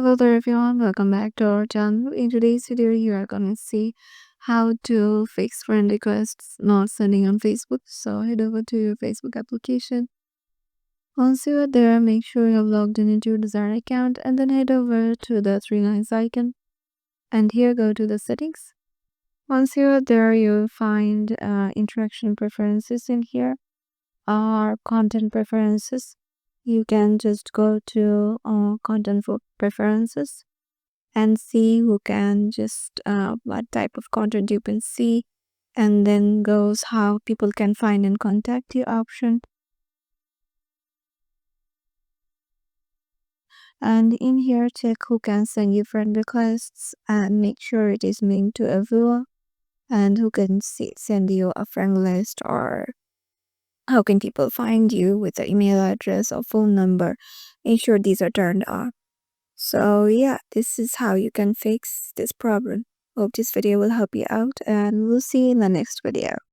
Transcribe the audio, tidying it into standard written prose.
Hello there everyone, welcome back to our channel. In today's video, you are gonna see how to fix friend requests not sending on Facebook. So head over to your Facebook application. Once you are there, make sure you have logged in into your desired account and then head over to the three lines icon. And here go to the settings. Once you are there, you'll find interaction preferences in here or content preferences. You can just go to content preferences and see who can just what type of content you can see, and then goes how people can find and contact you option. And in here, check who can send you friend requests and make sure it is linked to a viewer, and who can send you a friend list, or how can people find you with the email address or phone number. Make sure these are turned on. So yeah, this is how you can fix this problem. Hope this video will help you out, and we'll see you in the next video.